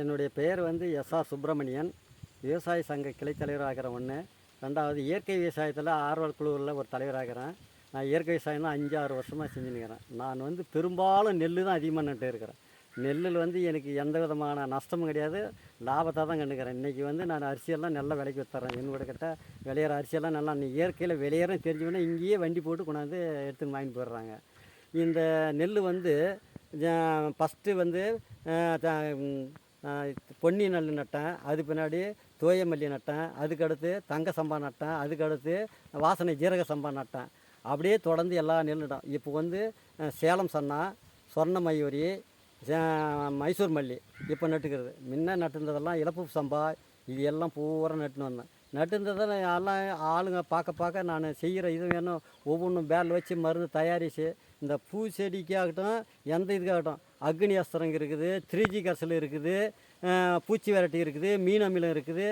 என்னுடைய பெயர் வந்து எஸ்ஆர் சுப்பிரமணியன். விவசாய சங்க கிளைத் தலைவராகிறேன் ஒன்று. ரெண்டாவது இயற்கை விவசாயத்தில் ஆர்வலர் குழுவில் ஒரு தலைவராகிறேன். நான் இயற்கை விவசாயம் தான் 5-6 வருஷமாக செஞ்சுன்னுக்கிறேன். நான் வந்து பெரும்பாலும் நெல் தான் அதிகமாக நட்டு இருக்கிறேன். நெல்லில் வந்து எனக்கு எந்த விதமான நஷ்டமும் கிடையாது, லாபத்தை தான் கண்டுக்கிறேன். இன்றைக்கி வந்து நான் அரிசியெல்லாம் நல்ல விலைக்கு விற்றுறேன். என்னோட கிட்ட விளையிற அரிசியெல்லாம் நல்லா இயற்கையில் விளையிறன்னு தெரிஞ்சுக்கணும், இங்கேயே வண்டி போட்டு கொண்டாந்து எடுத்துன்னு வாங்கிட்டு போயிடுறாங்க. இந்த நெல் வந்து ஃபஸ்ட்டு வந்து பொன்னி நெல் நட்டேன், அது பின்னாடி தோயமல்லி நட்டேன், அதுக்கடுத்து தங்க சம்பா நட்டேன், அதுக்கடுத்து வாசனை ஜீரக சம்பா நட்டேன். அப்படியே தொடர்ந்து எல்லா நெல் நட்டோம். இப்போ வந்து சேலம் சன்னா, சொர்ண மயூரி, மைசூர் மல்லி இப்போ நட்டுக்கிறது. முன்ன நட்டுருந்ததெல்லாம் இழப்பு சம்பா, இது எல்லாம் பூரா நட்டுன்னு வந்தேன். நட்டுருந்ததை எல்லாம் ஆளுங்க பார்க்க நான் செய்கிற இது வேணும், ஒவ்வொன்றும் பேரில் வச்சு மருந்து தயாரித்து இந்த பூ செடிக்காகட்டும் எந்த இதுக்காகட்டும் அக்னி அஸ்திரம் இருக்குது, 3G கரைசல் இருக்குது, பூச்சி விரட்டி இருக்குது, மீன் அமிலம் இருக்குது,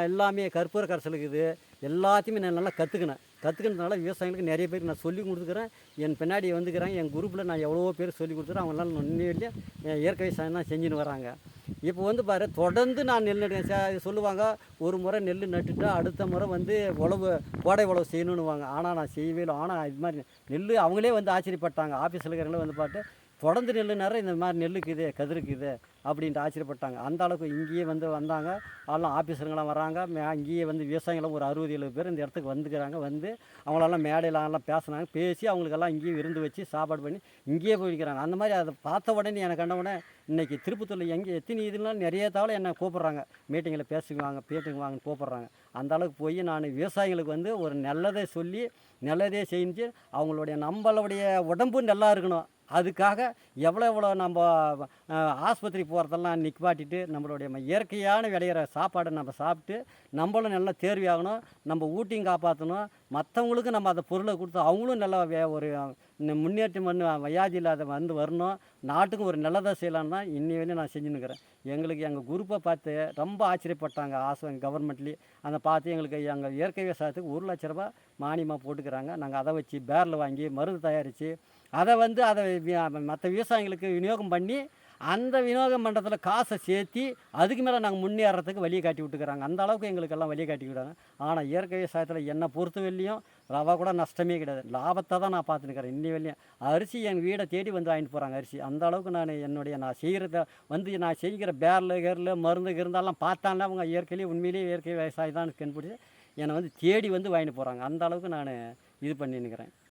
எல்லாமே கற்பூர கரைசல் இருக்குது. எல்லாத்தையுமே நான் நல்லா கற்றுக்கினதுனால விவசாயிகளுக்கு நிறைய பேருக்கு நான் சொல்லி கொடுத்துக்கிறேன். என் பின்னாடி வந்துக்கிறாங்க. என் குரூப்பில் நான் எவ்வளவோ பேர் சொல்லி கொடுத்துறேன். அவங்களால உண்மையிலேயே இயற்கை விவசாயம் தான் செஞ்சுன்னு வராங்க. இப்போ வந்து பாரு, தொடர்ந்து நான் நெல் நட்டு சொல்லுவாங்க, ஒரு முறை நெல் நட்டுட்டு அடுத்த முறை வந்து கோடை உழவு செய்யணுன்னுவாங்க. ஆனால் நான் செய்யவே இல்லை. ஆனால் இது மாதிரி நெல் அவங்களே வந்து ஆச்சரியப்பட்டாங்க. ஆஃபீஸில் இருக்கிறவங்களே வந்து பார்த்து தொடர்ந்து நெல் நேரம் இந்த மாதிரி நெல்லுக்குது கதிருக்குது அப்படின்ட்டு ஆச்சரியப்பட்டாங்க. அந்த அளவுக்கு இங்கேயே வந்தாங்க. அதெல்லாம் ஆஃபீஸருங்களாம் வராங்க. இங்கேயே வந்து விவசாயிகளும் ஒரு 60-70 பேர் இந்த இடத்துக்கு வந்துக்கிறாங்க. வந்து அவங்களெல்லாம் மேடையிலலாம் பேசினாங்க. பேசி அவங்களுக்கெல்லாம் இங்கேயே விருந்து வச்சு சாப்பாடு பண்ணி இங்கேயே போய்க்கிறாங்க. அந்த மாதிரி அதை பார்த்த உடனே எனக்கு கண்ட உடனே இன்றைக்கி திருப்பத்தூரில் எத்தனை இதெல்லாம் நிறைய தவிர என்னை கூப்பிட்றாங்க. மீட்டிங்கில் பேட்டுக்குவாங்கன்னு கூப்பிட்றாங்க. அந்த அளவுக்கு போய் நான் விவசாயிகளுக்கு வந்து ஒரு நல்லதை சொல்லி நல்லதே செஞ்சு அவங்களுடைய நம்மளுடைய உடம்பு நல்லா இருக்கணும். அதுக்காக எவ்வளோ நம்ம ஆஸ்பத்திரி போகிறதெல்லாம் நிற்பாட்டிட்டு நம்மளுடைய இயற்கையான விளையிற சாப்பாடை நம்ம சாப்பிட்டு நம்மளும் நல்லா தேர்வியாகணும், நம்ம ஊட்டியும் காப்பாற்றணும், மற்றவங்களுக்கும் நம்ம அந்த பொருளை கொடுத்து அவங்களும் நல்லா ஒரு முன்னேற்றம் பண்ணி வியாதி இல்லாத வரணும், நாட்டுக்கும் ஒரு நல்லதாக செய்யலான்னு தான் இன்னி வரையும் நான் செஞ்சுன்னுக்கிறேன். எங்களுக்கு எங்கள் குரூப்பை பார்த்து ரொம்ப ஆச்சரியப்பட்டாங்க. கவர்மெண்ட்லேயே அதை பார்த்து எங்களுக்கு எங்கள் இயற்கை விவசாயத்துக்கு 1 லட்ச ரூபா மானியமாக போட்டுக்கிறாங்க. நாங்கள் அதை வச்சு பேரில் வாங்கி மருந்து தயாரித்து அதை மற்ற விவசாயிகளுக்கு விநியோகம் பண்ணி அந்த விநியோக மண்டலத்தில் காசை சேர்த்தி அதுக்கு மேலே நாங்கள் முன்னேறத்துக்கு வழியை காட்டி விட்டுக்கிறாங்க. அந்த அளவுக்கு எங்களுக்கெல்லாம் வழியை காட்டி விடுறாங்க. ஆனால் இயற்கை விவசாயத்தில் என்னை பொறுத்த வெளியும் ரவா கூட நஷ்டமே கிடையாது, லாபத்தை தான் நான் பார்த்துருக்கிறேன். இன்னி வெளியும் அரிசி என் வீடை தேடி வந்து வாங்கிட்டு போகிறாங்க அரிசி. அந்த அளவுக்கு நான் செய்கிறத வந்து நான் செய்கிற கேரில் மருந்து இருந்தாலும் பார்த்தாலே அவங்க இயற்கையிலேயே உண்மையிலேயே இயற்கை விவசாயம் தான் கண்டுபிடிச்சி என்னை வந்து தேடி வந்து வாங்கிட்டு போகிறாங்க. அந்த அளவுக்கு நான் இது பண்ணின்னுக்கிறேன்.